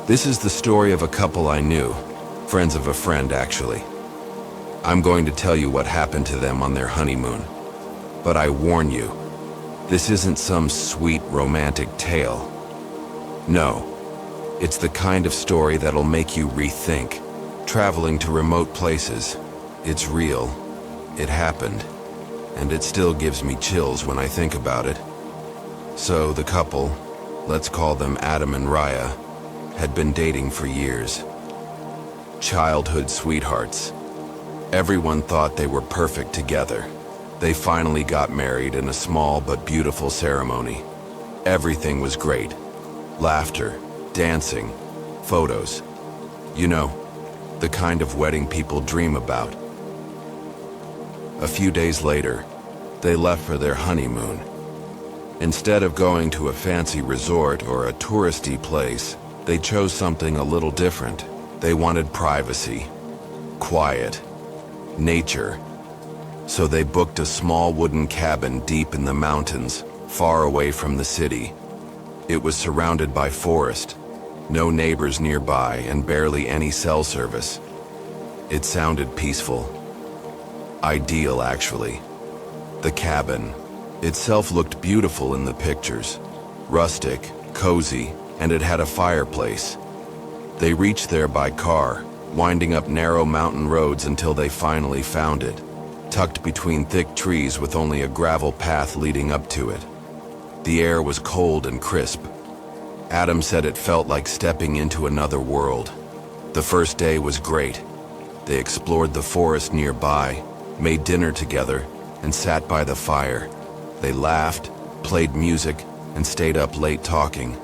This is the story of a couple I knew, friends of a friend actually. I'm going to tell you what happened to them on their honeymoon. But I warn you, this isn't some sweet romantic tale. No, it's the kind of story that'll make you rethink. Traveling to remote places, it's real, it happened, and it still gives me chills when I think about it. So the couple, let's call them Adam and Raya, had been dating for years. Childhood sweethearts. Everyone thought they were perfect together. They finally got married in a small but beautiful ceremony. Everything was great. Laughter, dancing, photos. You know, the kind of wedding people dream about. A few days later, they left for their honeymoon. Instead of going to a fancy resort or a touristy place, they chose something a little different. They wanted privacy, quiet, nature. So they booked a small wooden cabin deep in the mountains, far away from the city. It was surrounded by forest, no neighbors nearby, and barely any cell service. It sounded peaceful. Ideal, actually. The cabin itself looked beautiful in the pictures. Rustic, cozy, and it had a fireplace. They reached there by car, winding up narrow mountain roads until they finally found it, tucked between thick trees with only a gravel path leading up to it. The air was cold and crisp. Adam said it felt like stepping into another world. The first day was great. They explored the forest nearby, made dinner together, and sat by the fire. They laughed, played music, and stayed up late talking.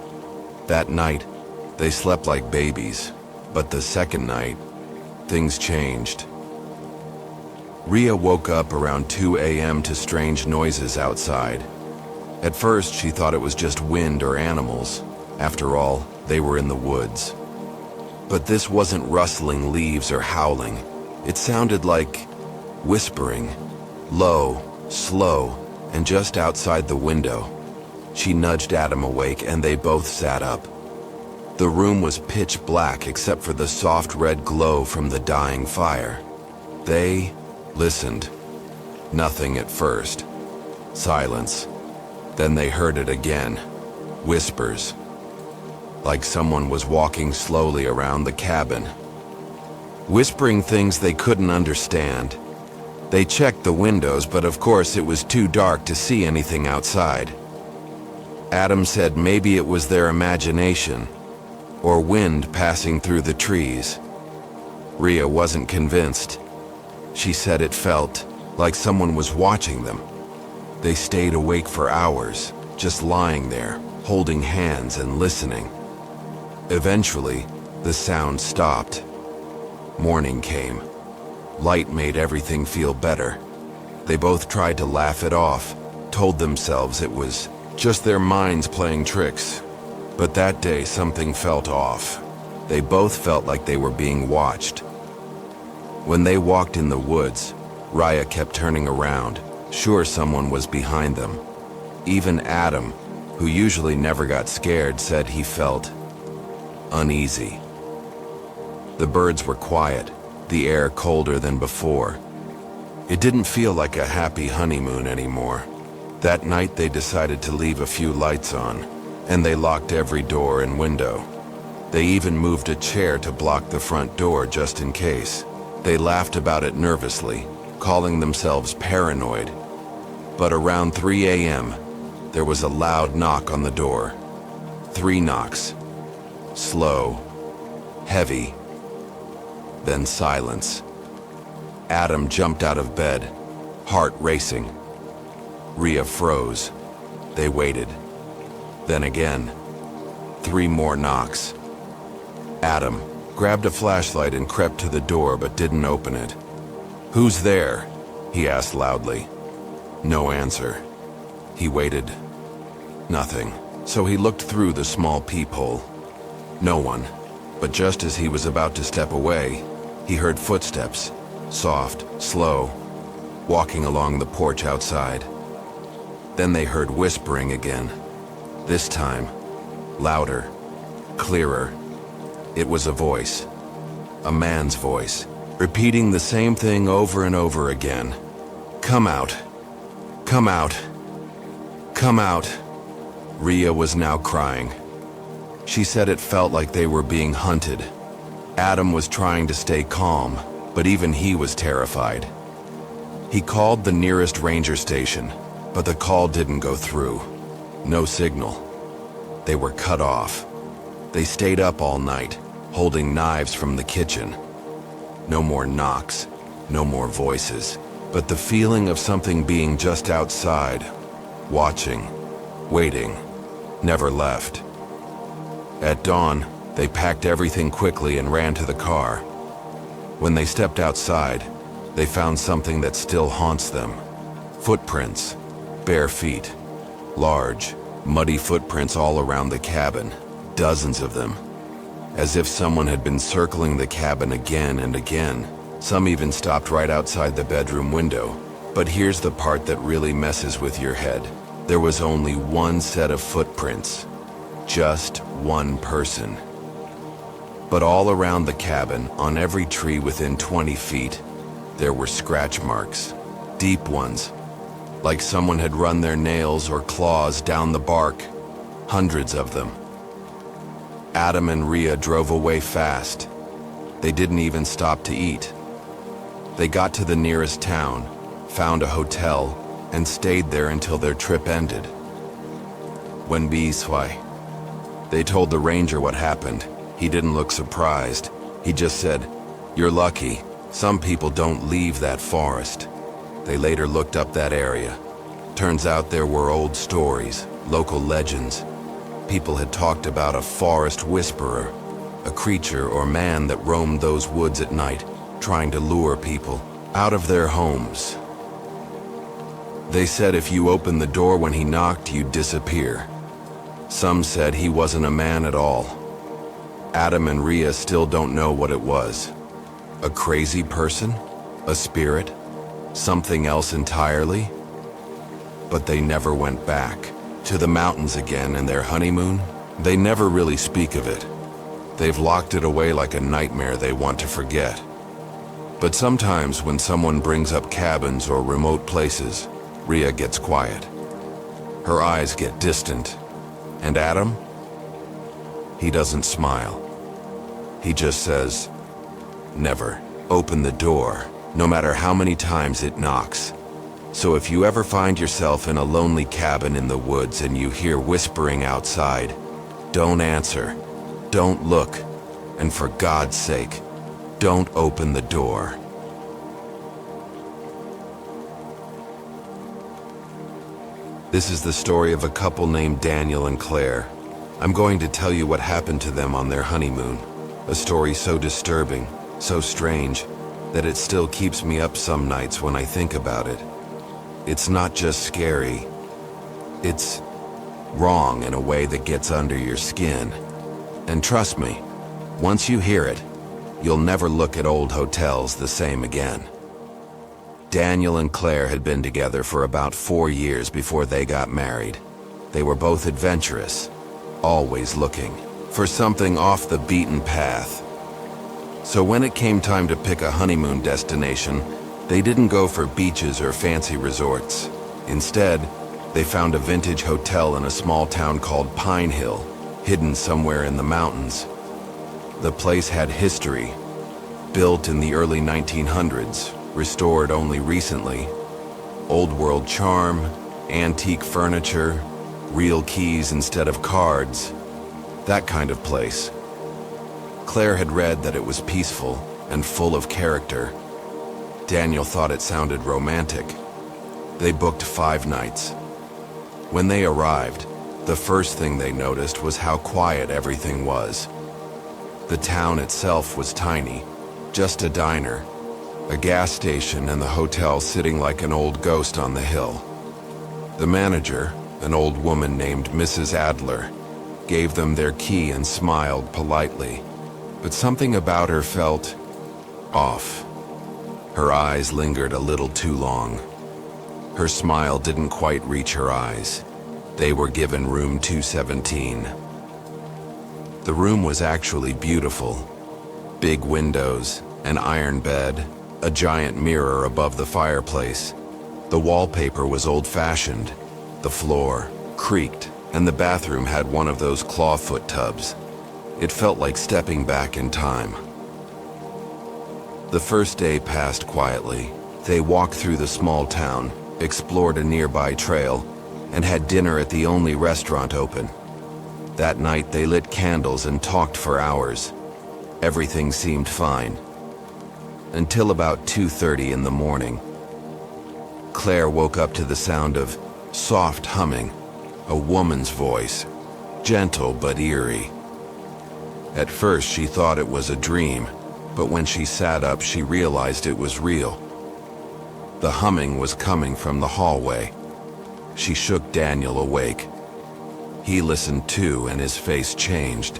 That night, they slept like babies, but the second night, things changed. Rhea woke up around 2 a.m. to strange noises outside. At first, she thought it was just wind or animals. After all, they were in the woods. But this wasn't rustling leaves or howling. It sounded like whispering, low, slow, and just outside the window. She nudged Adam awake and they both sat up. The room was pitch black except for the soft red glow from the dying fire. They listened. Nothing at first. Silence. Then they heard it again. Whispers. Like someone was walking slowly around the cabin. Whispering things they couldn't understand. They checked the windows, but of course it was too dark to see anything outside. Adam said maybe it was their imagination, or wind passing through the trees. Rhea wasn't convinced. She said it felt like someone was watching them. They stayed awake for hours, just lying there, holding hands and listening. Eventually, the sound stopped. Morning came. Light made everything feel better. They both tried to laugh it off, told themselves it was just their minds playing tricks. But that day something felt off. They both felt like they were being watched. When they walked in the woods, Raya kept turning around, sure someone was behind them. Even Adam, who usually never got scared, said he felt uneasy. The birds were quiet, the air colder than before. It didn't feel like a happy honeymoon anymore. That night they decided to leave a few lights on, and they locked every door and window. They even moved a chair to block the front door just in case. They laughed about it nervously, calling themselves paranoid. But around 3 a.m., there was a loud knock on the door. 3 knocks. Slow, heavy, then silence. Adam jumped out of bed, heart racing. Rhea froze. They waited. Then again. 3 more knocks. Adam grabbed a flashlight and crept to the door but didn't open it. "Who's there?" he asked loudly. No answer. He waited. Nothing. So he looked through the small peephole. No one. But just as he was about to step away, he heard footsteps, soft, slow, walking along the porch outside. Then they heard whispering again. This time, louder, clearer. It was a voice, a man's voice, repeating the same thing over and over again. Come out, come out, come out. Rhea was now crying. She said it felt like they were being hunted. Adam was trying to stay calm, but even he was terrified. He called the nearest ranger station, but the call didn't go through. No signal. They were cut off. They stayed up all night, holding knives from the kitchen. No more knocks, no more voices, but the feeling of something being just outside, watching, waiting, never left. At dawn, they packed everything quickly and ran to the car. When they stepped outside, they found something that still haunts them. Footprints, bare feet, large, muddy footprints all around the cabin, dozens of them. As if someone had been circling the cabin again and again. Some even stopped right outside the bedroom window. But here's the part that really messes with your head. There was only one set of footprints. Just one person. But all around the cabin, on every tree within 20 feet, there were scratch marks. Deep ones. Like someone had run their nails or claws down the bark. Hundreds of them. Adam and Rhea drove away fast. They didn't even stop to eat. They got to the nearest town, found a hotel, and stayed there until their trip ended. When they told the ranger what happened. He didn't look surprised. He just said, "You're lucky. Some people don't leave that forest." They later looked up that area. Turns out there were old stories, local legends. People had talked about a forest whisperer, a creature or man that roamed those woods at night, trying to lure people out of their homes. They said if you opened the door when he knocked, you'd disappear. Some said he wasn't a man at all. Adam and Rhea still don't know what it was. A crazy person? A spirit? Something else entirely? But they never went back to the mountains again and their honeymoon. They never really speak of it. They've locked it away like a nightmare they want to forget. But sometimes when someone brings up cabins or remote places, Rhea gets quiet. Her eyes get distant. And Adam? He doesn't smile. He just says, "Never open the door, no matter how many times it knocks." So if you ever find yourself in a lonely cabin in the woods and you hear whispering outside, don't answer, don't look, and for God's sake, don't open the door. This is the story of a couple named Daniel and Claire. I'm going to tell you what happened to them on their honeymoon. A story so disturbing, so strange, that it still keeps me up some nights when I think about it. It's not just scary. It's wrong in a way that gets under your skin. And trust me, once you hear it, you'll never look at old hotels the same again. Daniel and Claire had been together for about 4 years before they got married. They were both adventurous, always looking for something off the beaten path. So when it came time to pick a honeymoon destination, they didn't go for beaches or fancy resorts. Instead, they found a vintage hotel in a small town called Pine Hill, hidden somewhere in the mountains. The place had history, built in the early 1900s, restored only recently. Old world charm, antique furniture, real keys instead of cards, that kind of place. Claire had read that it was peaceful and full of character. Daniel thought it sounded romantic. They booked 5 nights. When they arrived, the first thing they noticed was how quiet everything was. The town itself was tiny, just a diner, a gas station, and the hotel sitting like an old ghost on the hill. The manager, an old woman named Mrs. Adler, gave them their key and smiled politely, but something about her felt off. Her eyes lingered a little too long. Her smile didn't quite reach her eyes. They were given room 217. The room was actually beautiful. Big windows, an iron bed, a giant mirror above the fireplace. The wallpaper was old-fashioned. The floor creaked, and the bathroom had one of those clawfoot tubs. It felt like stepping back in time. The first day passed quietly. They walked through the small town, explored a nearby trail, and had dinner at the only restaurant open. That night they lit candles and talked for hours. Everything seemed fine. Until about 2:30 in the morning. Claire woke up to the sound of soft humming, a woman's voice, gentle but eerie. At first she thought it was a dream, but when she sat up she realized it was real. The humming was coming from the hallway. She shook Daniel awake. He listened too, and his face changed.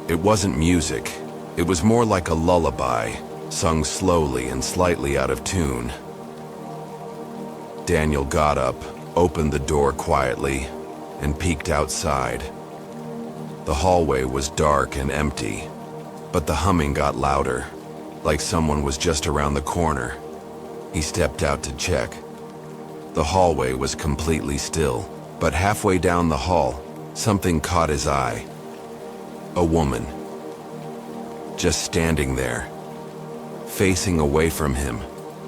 It wasn't music. It was more like a lullaby, sung slowly and slightly out of tune. Daniel got up, opened the door quietly, and peeked outside. The hallway was dark and empty, but the humming got louder, like someone was just around the corner. He stepped out to check. The hallway was completely still, but halfway down the hall, something caught his eye. A woman. Just standing there, facing away from him,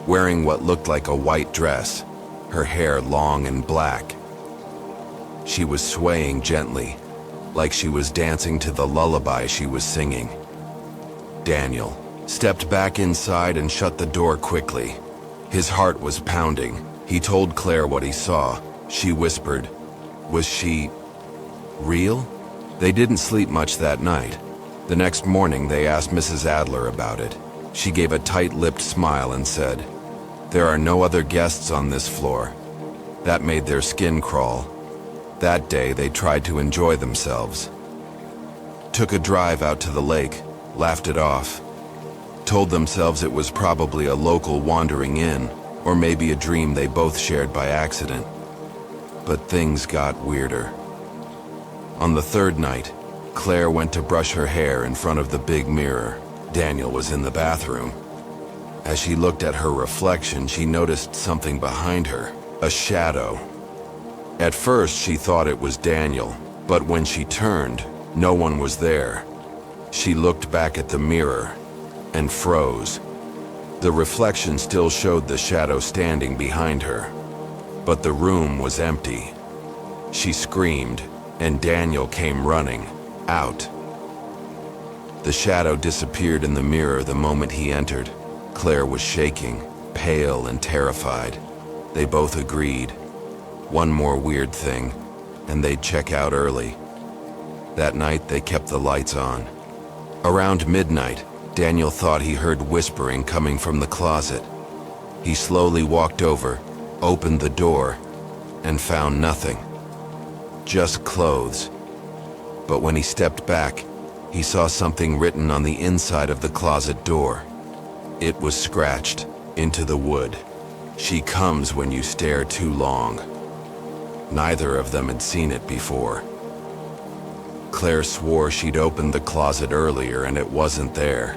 wearing what looked like a white dress, her hair long and black. She was swaying gently, like she was dancing to the lullaby she was singing. Daniel stepped back inside and shut the door quickly. His heart was pounding. He told Claire what he saw. She whispered, "Was she real?" They didn't sleep much that night. The next morning they asked Mrs. Adler about it. She gave a tight-lipped smile and said, "There are no other guests on this floor." That made their skin crawl. That day they tried to enjoy themselves. Took a drive out to the lake, laughed it off. Told themselves it was probably a local wandering inn, or maybe a dream they both shared by accident. But things got weirder. On the third night, Claire went to brush her hair in front of the big mirror. Daniel was in the bathroom. As she looked at her reflection, she noticed something behind her, a shadow. At first, she thought it was Daniel, but when she turned, no one was there. She looked back at the mirror and froze. The reflection still showed the shadow standing behind her, but the room was empty. She screamed, and Daniel came running out. The shadow disappeared in the mirror the moment he entered. Claire was shaking, pale and terrified. They both agreed. One more weird thing, and they'd check out early. That night, they kept the lights on. Around midnight, Daniel thought he heard whispering coming from the closet. He slowly walked over, opened the door, and found nothing. Just clothes. But when he stepped back, he saw something written on the inside of the closet door. It was scratched into the wood. "She comes when you stare too long." Neither of them had seen it before. Claire swore she'd opened the closet earlier and it wasn't there.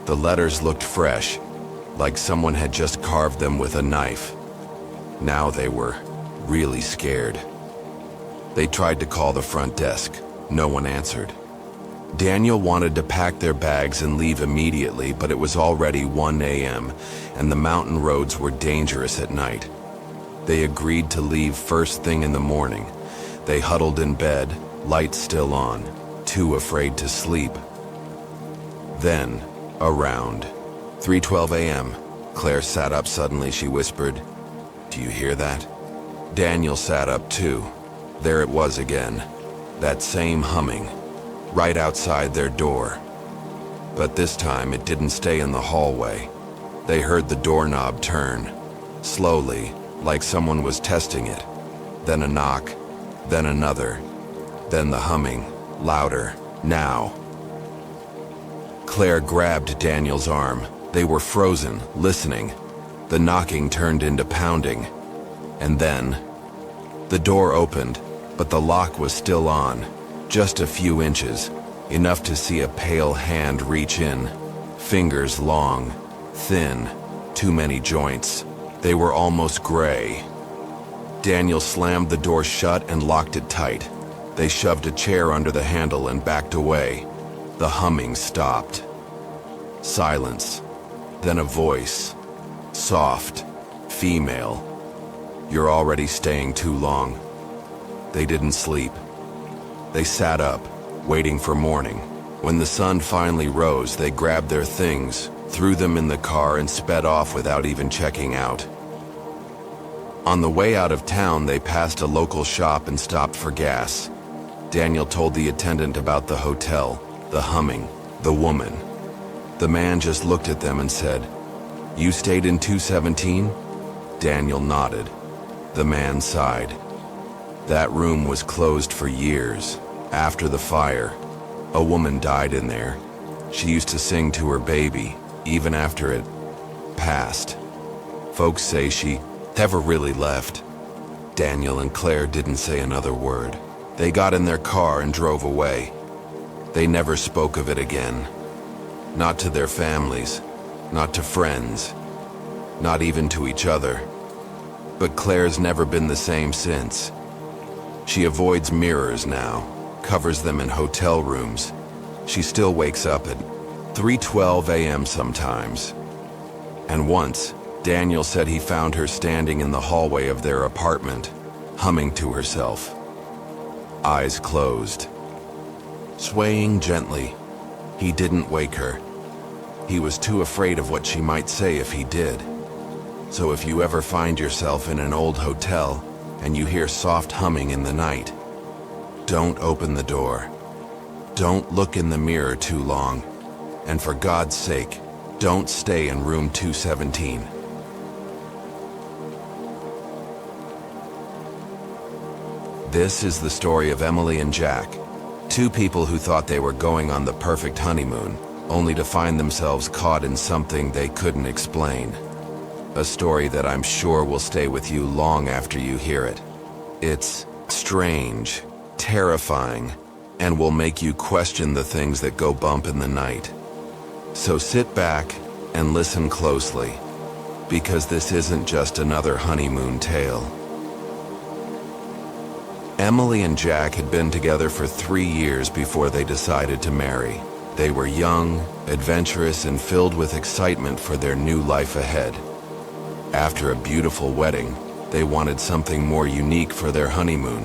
The letters looked fresh, like someone had just carved them with a knife. Now they were really scared. They tried to call the front desk. No one answered. Daniel wanted to pack their bags and leave immediately, but it was already 1 a.m., and the mountain roads were dangerous at night. They agreed to leave first thing in the morning. They huddled in bed, lights still on, too afraid to sleep. Then, around 3:12 a.m., Claire sat up suddenly. She whispered, "Do you hear that?" Daniel sat up too. There it was again, that same humming, right outside their door. But this time it didn't stay in the hallway. They heard the doorknob turn, slowly, like someone was testing it. Then a knock, then another, then the humming, louder, now. Claire grabbed Daniel's arm. They were frozen, listening. The knocking turned into pounding. And then, the door opened, but the lock was still on. Just a few inches, enough to see a pale hand reach in. Fingers long, thin, too many joints. They were almost gray. Daniel slammed the door shut and locked it tight. They shoved a chair under the handle and backed away. The humming stopped. Silence. Then a voice. Soft. Female. "You're already staying too long." They didn't sleep. They sat up, waiting for morning. When the sun finally rose, they grabbed their things, threw them in the car, and sped off without even checking out. On the way out of town, they passed a local shop and stopped for gas. Daniel told the attendant about the hotel, the humming, the woman. The man just looked at them and said, "You stayed in 217? Daniel nodded. The man sighed. That room was closed for years. After the fire, a woman died in there. She used to sing to her baby, even after it passed. Folks say she never really left." Daniel and Claire didn't say another word. They got in their car and drove away. They never spoke of it again. Not to their families, not to friends, not even to each other. But Claire's never been the same since. She avoids mirrors now, covers them in hotel rooms. She still wakes up at 3:12 a.m. sometimes. And once, Daniel said he found her standing in the hallway of their apartment, humming to herself. Eyes closed. Swaying gently. He didn't wake her. He was too afraid of what she might say if he did. So if you ever find yourself in an old hotel and you hear soft humming in the night, don't open the door. Don't look in the mirror too long. And for God's sake, don't stay in room 217. This is the story of Emily and Jack, two people who thought they were going on the perfect honeymoon, only to find themselves caught in something they couldn't explain. A story that I'm sure will stay with you long after you hear it. It's strange, terrifying, and will make you question the things that go bump in the night. So sit back and listen closely, because this isn't just another honeymoon tale. Emily and Jack had been together for 3 years before they decided to marry. They were young, adventurous, and filled with excitement for their new life ahead. After a beautiful wedding, they wanted something more unique for their honeymoon.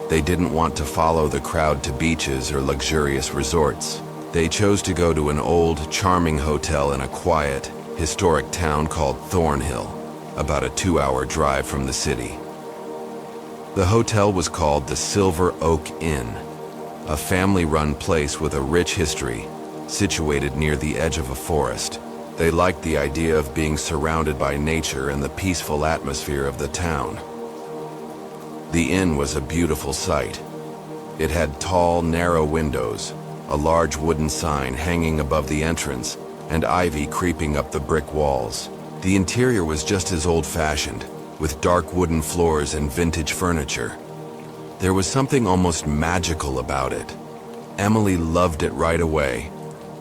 They didn't want to follow the crowd to beaches or luxurious resorts. They chose to go to an old, charming hotel in a quiet, historic town called Thornhill, about a 2-hour drive from the city. The hotel was called the Silver Oak Inn, a family-run place with a rich history, situated near the edge of a forest. They liked the idea of being surrounded by nature and the peaceful atmosphere of the town. The inn was a beautiful sight. It had tall, narrow windows, a large wooden sign hanging above the entrance, and ivy creeping up the brick walls. The interior was just as old-fashioned, with dark wooden floors and vintage furniture. There was something almost magical about it. Emily loved it right away.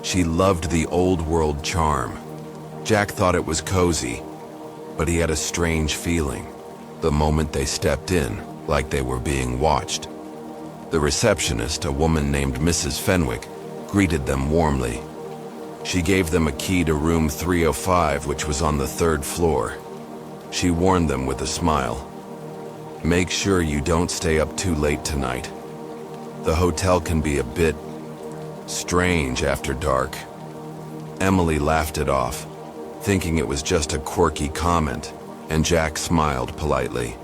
She loved the old-world charm. Jack thought it was cozy, but he had a strange feeling the moment they stepped in, like they were being watched. The receptionist, a woman named Mrs. Fenwick, greeted them warmly. She gave them a key to room 305, which was on the 3rd floor. She warned them with a smile. "Make sure you don't stay up too late tonight. The hotel can be a bit strange after dark." Emily laughed it off, thinking it was just a quirky comment, and Jack smiled politely.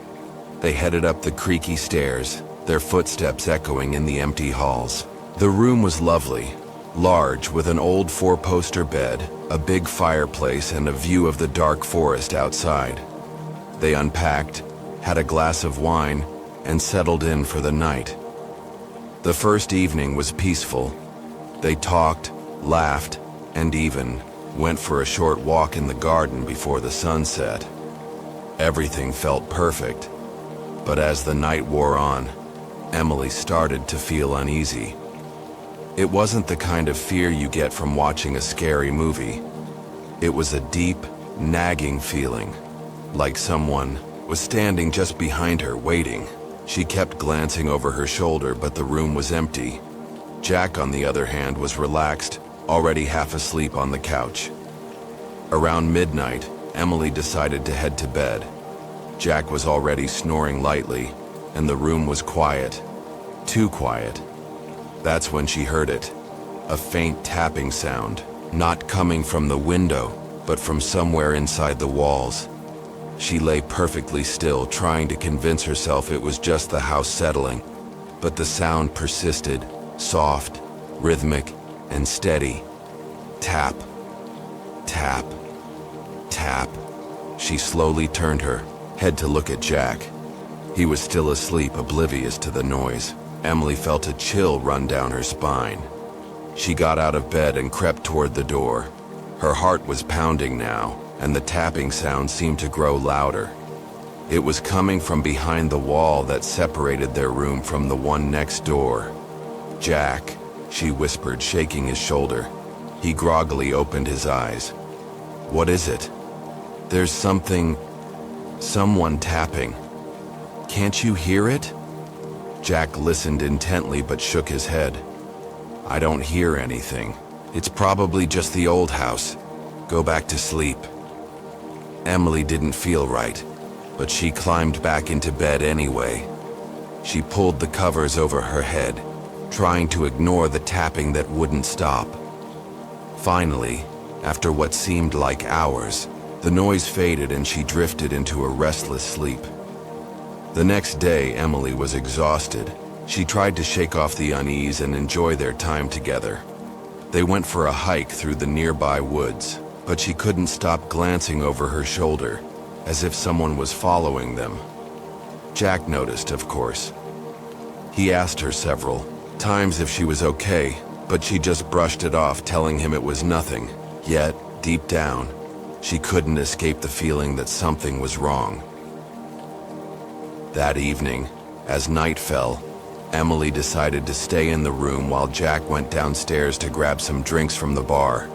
They headed up the creaky stairs, their footsteps echoing in the empty halls. The room was lovely, large, with an old 4-poster bed, a big fireplace, and a view of the dark forest outside. They unpacked, had a glass of wine, and settled in for the night. The first evening was peaceful. They talked, laughed, and even went for a short walk in the garden before the sun set. Everything felt perfect. But as the night wore on, Emily started to feel uneasy. It wasn't the kind of fear you get from watching a scary movie. It was a deep, nagging feeling, like someone was standing just behind her, waiting. She kept glancing over her shoulder, but the room was empty. Jack, on the other hand, was relaxed, already half asleep on the couch. Around midnight, Emily decided to head to bed. Jack was already snoring lightly, and the room was quiet. Too quiet. That's when she heard it. A faint tapping sound, not coming from the window, but from somewhere inside the walls. She lay perfectly still, trying to convince herself it was just the house settling. But the sound persisted, soft, rhythmic, and steady. Tap, tap, tap. She slowly turned her head to look at Jack. He was still asleep, oblivious to the noise. Emily felt a chill run down her spine. She got out of bed and crept toward the door. Her heart was pounding now, and the tapping sound seemed to grow louder. It was coming from behind the wall that separated their room from the one next door. "Jack," she whispered, shaking his shoulder. He groggily opened his eyes. "What is it?" "There's someone tapping. Can't you hear it?" Jack listened intently but shook his head. "I don't hear anything. It's probably just the old house. Go back to sleep." Emily didn't feel right, but she climbed back into bed anyway. She pulled the covers over her head, trying to ignore the tapping that wouldn't stop. Finally, after what seemed like hours, the noise faded and she drifted into a restless sleep. The next day, Emily was exhausted. She tried to shake off the unease and enjoy their time together. They went for a hike through the nearby woods, but she couldn't stop glancing over her shoulder, as if someone was following them. Jack noticed, of course. He asked her several times if she was okay, but she just brushed it off, telling him it was nothing. Yet, deep down, she couldn't escape the feeling that something was wrong. That evening, as night fell, Emily decided to stay in the room while Jack went downstairs to grab some drinks from the bar.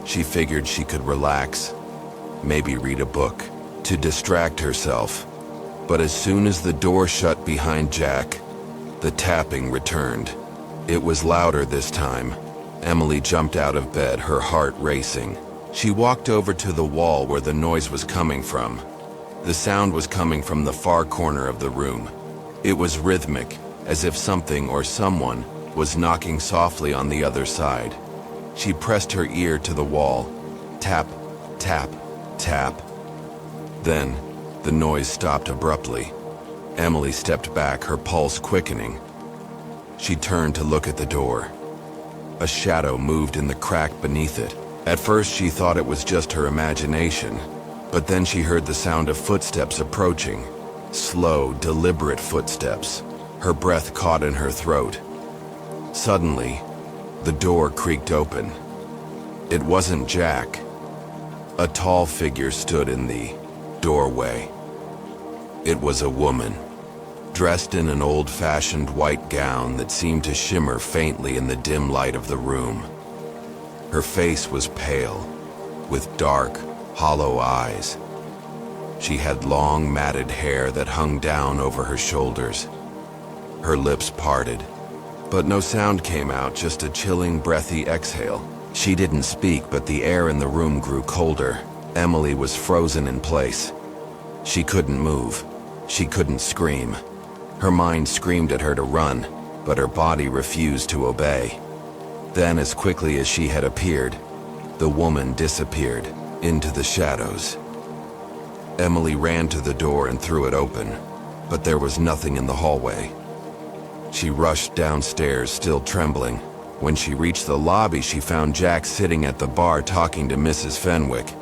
She figured she could relax, maybe read a book, to distract herself. But as soon as the door shut behind Jack, the tapping returned. It was louder this time. Emily jumped out of bed, her heart racing. She walked over to the wall where the noise was coming from. The sound was coming from the far corner of the room. It was rhythmic, as if something or someone was knocking softly on the other side. She pressed her ear to the wall. Tap, tap, tap. Then, the noise stopped abruptly. Emily stepped back, her pulse quickening. She turned to look at the door. A shadow moved in the crack beneath it. At first she thought it was just her imagination, but then she heard the sound of footsteps approaching. Slow, deliberate footsteps. Her breath caught in her throat. Suddenly, the door creaked open. It wasn't Jack. A tall figure stood in the doorway. It was a woman, dressed in an old-fashioned white gown that seemed to shimmer faintly in the dim light of the room. Her face was pale, with dark, hollow eyes. She had long, matted hair that hung down over her shoulders. Her lips parted, but no sound came out, just a chilling, breathy exhale. She didn't speak, but the air in the room grew colder. Emily was frozen in place. She couldn't move. She couldn't scream. Her mind screamed at her to run, but her body refused to obey. Then, as quickly as she had appeared, the woman disappeared into the shadows. Emily ran to the door and threw it open, but there was nothing in the hallway. She rushed downstairs, still trembling. When she reached the lobby, she found Jack sitting at the bar talking to Mrs. Fenwick.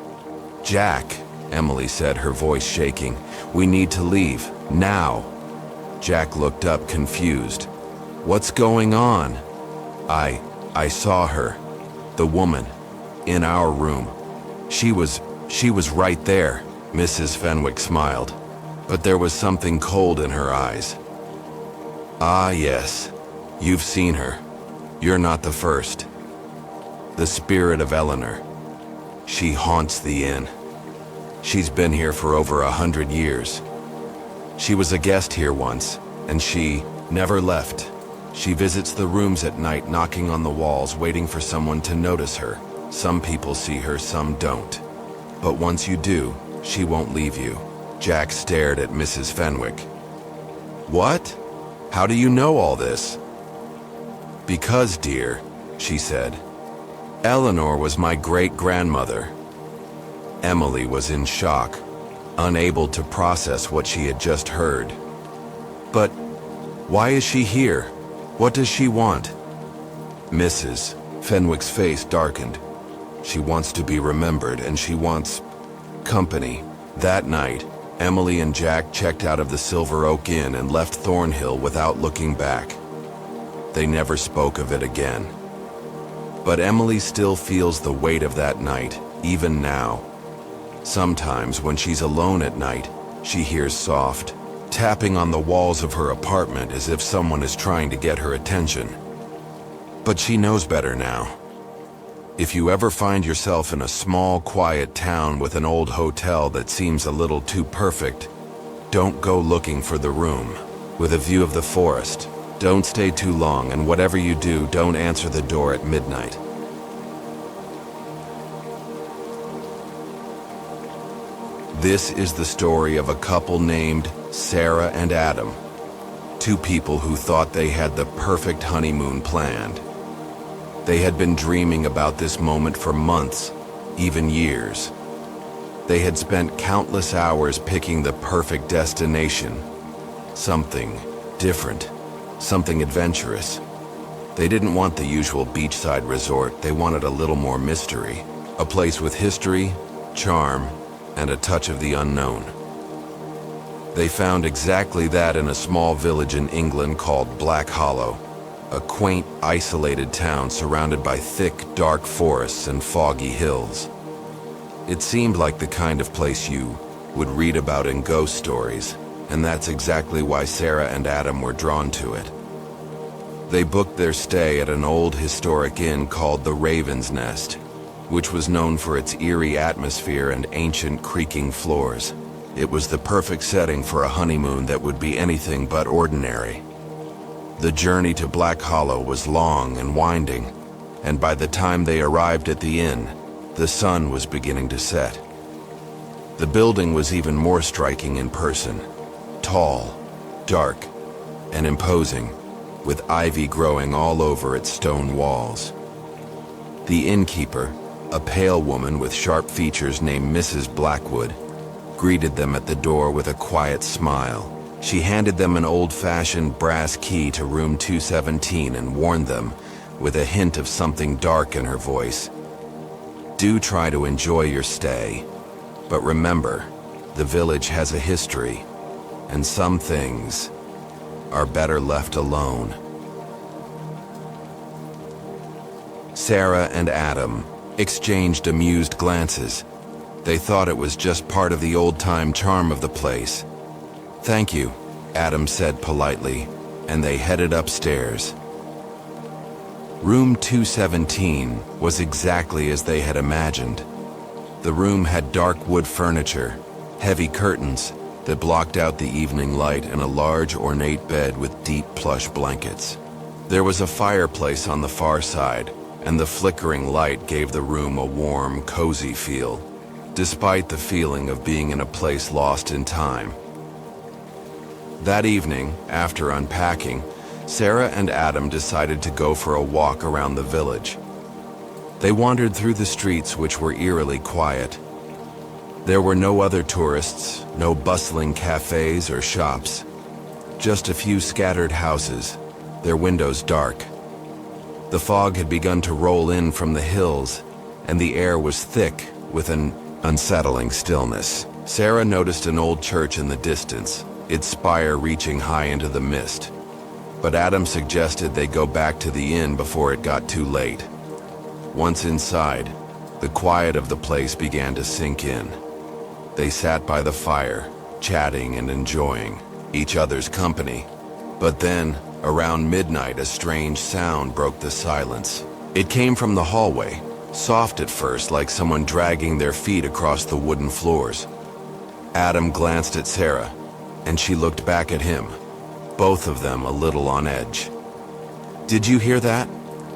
"Jack," Emily said, her voice shaking, "we need to leave, now." Jack looked up, confused. "What's going on?" I saw her. The woman. In our room. She was right there." Mrs. Fenwick smiled, but there was something cold in her eyes. Ah, yes. You've seen her. You're not the first. The spirit of Eleanor. She haunts the inn. She's been here for over 100 years. She was a guest here once, and she never left. She visits the rooms at night, knocking on the walls, waiting for someone to notice her. Some people see her, some don't. But once you do, she won't leave you. Jack stared at Mrs. Fenwick. What? How do you know all this? Because, dear, she said, Eleanor was my great-grandmother. Emily was in shock, unable to process what she had just heard. But why is she here? What does she want? Mrs. Fenwick's face darkened. She wants to be remembered, and she wants company. That night, Emily and Jack checked out of the Silver Oak Inn and left Thornhill without looking back. They never spoke of it again. But Emily still feels the weight of that night, even now. Sometimes when she's alone at night, she hears soft tapping on the walls of her apartment as if someone is trying to get her attention. But she knows better now. If you ever find yourself in a small, quiet town with an old hotel that seems a little too perfect, don't go looking for the room with a view of the forest. Don't stay too long, and whatever you do, don't answer the door at midnight. This is the story of a couple named Sarah and Adam. Two people who thought they had the perfect honeymoon planned. They had been dreaming about this moment for months, even years. They had spent countless hours picking the perfect destination. Something different, something adventurous. They didn't want the usual beachside resort. They wanted a little more mystery. A place with history, charm, and a touch of the unknown. They found exactly that in a small village in England called Black Hollow, a quaint, isolated town surrounded by thick, dark forests and foggy hills. It seemed like the kind of place you would read about in ghost stories, and that's exactly why Sarah and Adam were drawn to it. They booked their stay at an old historic inn called the Raven's Nest, which was known for its eerie atmosphere and ancient creaking floors. It was the perfect setting for a honeymoon that would be anything but ordinary. The journey to Black Hollow was long and winding, and by the time they arrived at the inn, the sun was beginning to set. The building was even more striking in person. Tall, dark, and imposing, with ivy growing all over its stone walls. The innkeeper, a pale woman with sharp features named Mrs. Blackwood, greeted them at the door with a quiet smile. She handed them an old-fashioned brass key to room 217 and warned them, with a hint of something dark in her voice, "Do try to enjoy your stay, but remember, the village has a history, and some things are better left alone." Sarah and Adam exchanged amused glances. They thought it was just part of the old-time charm of the place. "Thank you," Adam said politely, and they headed upstairs. Room 217 was exactly as they had imagined. The room had dark wood furniture, heavy curtains that blocked out the evening light, and a large ornate bed with deep plush blankets. There was a fireplace on the far side, and the flickering light gave the room a warm, cozy feel, despite the feeling of being in a place lost in time. That evening, after unpacking, Sarah and Adam decided to go for a walk around the village. They wandered through the streets, which were eerily quiet. There were no other tourists, no bustling cafes or shops, just a few scattered houses, their windows dark. The fog had begun to roll in from the hills, and the air was thick with an unsettling stillness. Sarah noticed an old church in the distance, its spire reaching high into the mist. But Adam suggested they go back to the inn before it got too late. Once inside, the quiet of the place began to sink in. They sat by the fire, chatting and enjoying each other's company. But then, Around midnight, a strange sound broke the silence. It came from the hallway, soft at first, like someone dragging their feet across the wooden floors. Adam glanced at Sarah, and she looked back at him, both of them a little on edge. "Did you hear that?"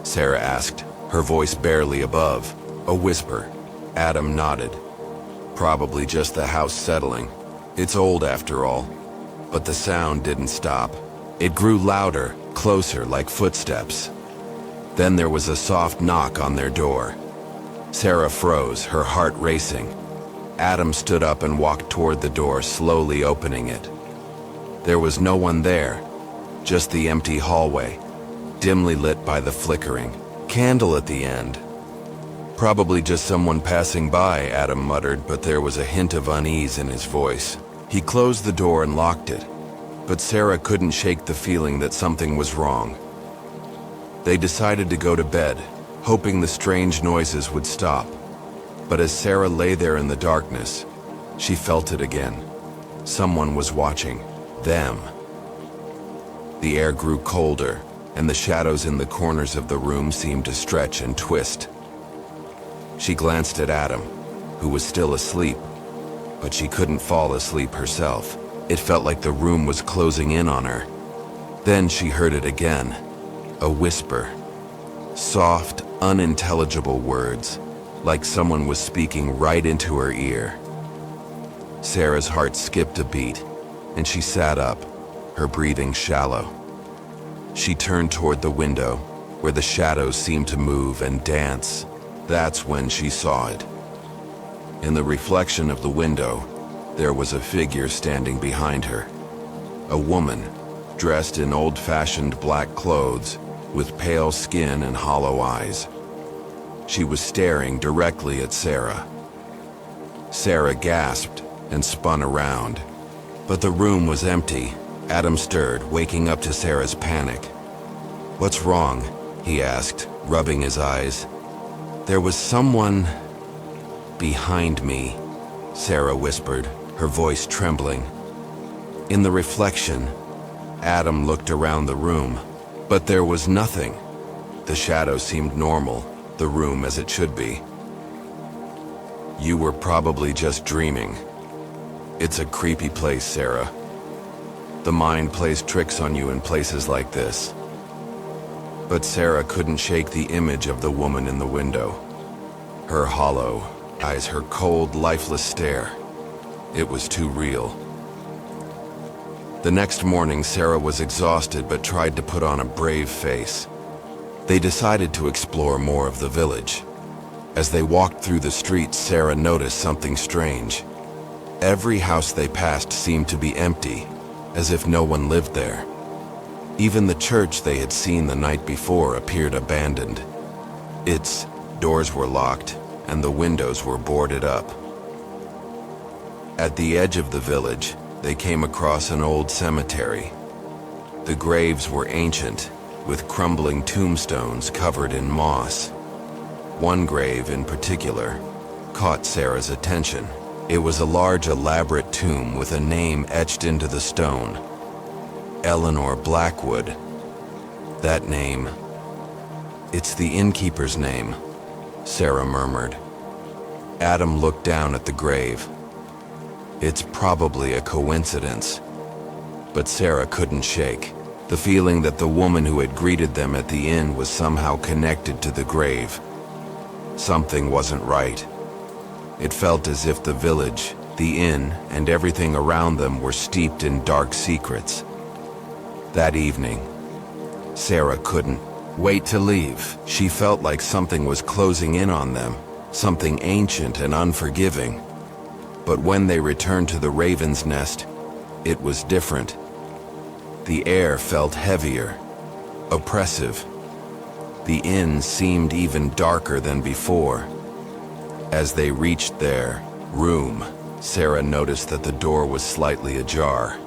Sarah asked, her voice barely above, a whisper. Adam nodded. "Probably just the house settling. It's old after all." But the sound didn't stop. It grew louder, closer, like footsteps. Then there was a soft knock on their door. Sarah froze, her heart racing. Adam stood up and walked toward the door, slowly opening it. There was no one there, just the empty hallway, dimly lit by the flickering candle at the end. "Probably just someone passing by," Adam muttered, but there was a hint of unease in his voice. He closed the door and locked it, but Sarah couldn't shake the feeling that something was wrong. They decided to go to bed, hoping the strange noises would stop. But as Sarah lay there in the darkness, she felt it again. Someone was watching them. The air grew colder, and the shadows in the corners of the room seemed to stretch and twist. She glanced at Adam, who was still asleep, but she couldn't fall asleep herself. It felt like the room was closing in on her. Then she heard it again, a whisper. Soft, unintelligible words, like someone was speaking right into her ear. Sarah's heart skipped a beat, and she sat up, her breathing shallow. She turned toward the window, where the shadows seemed to move and dance. That's when she saw it. In the reflection of the window, there was a figure standing behind her. A woman, dressed in old-fashioned black clothes, with pale skin and hollow eyes. She was staring directly at Sarah. Sarah gasped and spun around, but the room was empty. Adam stirred, waking up to Sarah's panic. "What's wrong?" he asked, rubbing his eyes. "There was someone behind me," Sarah whispered, her voice trembling. In the reflection, Adam looked around the room, but there was nothing. The shadow seemed normal, the room as it should be. "You were probably just dreaming. It's a creepy place, Sarah. The mind plays tricks on you in places like this." But Sarah couldn't shake the image of the woman in the window. Her hollow eyes, her cold, lifeless stare. It was too real. The next morning, Sarah was exhausted but tried to put on a brave face. They decided to explore more of the village. As they walked through the streets, Sarah noticed something strange. Every house they passed seemed to be empty, as if no one lived there. Even the church they had seen the night before appeared abandoned. Its doors were locked, and the windows were boarded up. At the edge of the village, they came across an old cemetery. The graves were ancient, with crumbling tombstones covered in moss. One grave in particular caught Sarah's attention. It was a large, elaborate tomb with a name etched into the stone. Eleanor Blackwood. That name. "It's the innkeeper's name," Sarah murmured. Adam looked down at the grave. It's probably a coincidence. But Sarah couldn't shake the feeling that the woman who had greeted them at the inn was somehow connected to the grave. Something wasn't right. It felt as if the village, the inn, and everything around them were steeped in dark secrets. That evening, Sarah couldn't wait to leave. She felt like something was closing in on them, something ancient and unforgiving. But when they returned to the Raven's Nest, it was different. The air felt heavier, oppressive. The inn seemed even darker than before. As they reached their room, Sarah noticed that the door was slightly ajar.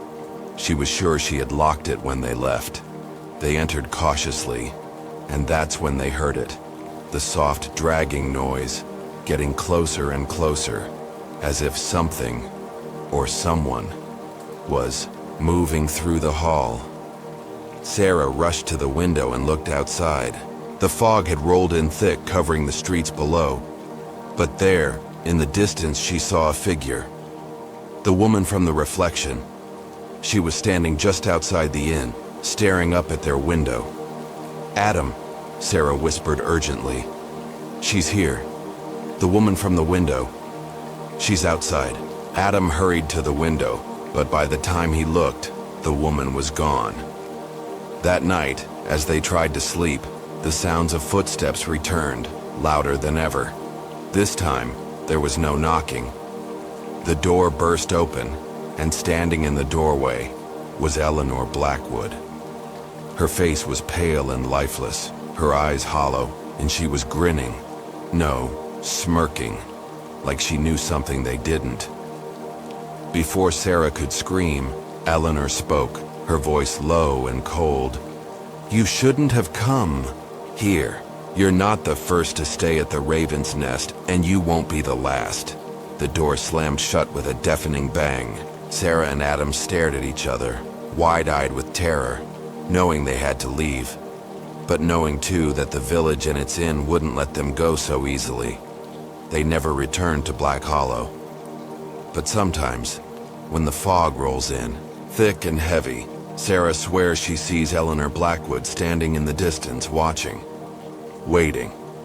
She was sure she had locked it when they left. They entered cautiously, and that's when they heard it. The soft dragging noise, getting closer and closer, as if something, or someone, was moving through the hall. Sarah rushed to the window and looked outside. The fog had rolled in thick, covering the streets below. But there, in the distance, she saw a figure. The woman from the reflection. She was standing just outside the inn, staring up at their window. "Adam," Sarah whispered urgently. "She's here. The woman from the window. She's outside." Adam hurried to the window, but by the time he looked, the woman was gone. That night, as they tried to sleep, the sounds of footsteps returned, louder than ever. This time, there was no knocking. The door burst open, and standing in the doorway was Eleanor Blackwood. Her face was pale and lifeless, her eyes hollow, and she was grinning. No, smirking, like she knew something they didn't. Before Sarah could scream, Eleanor spoke, her voice low and cold. "You shouldn't have come here. You're not the first to stay at the Raven's Nest, and you won't be the last." The door slammed shut with a deafening bang. Sarah and Adam stared at each other, wide-eyed with terror, knowing they had to leave, but knowing too that the village and its inn wouldn't let them go so easily. They never returned to Black Hollow. But sometimes, when the fog rolls in, thick and heavy, Sarah swears she sees Eleanor Blackwood standing in the distance, watching, waiting.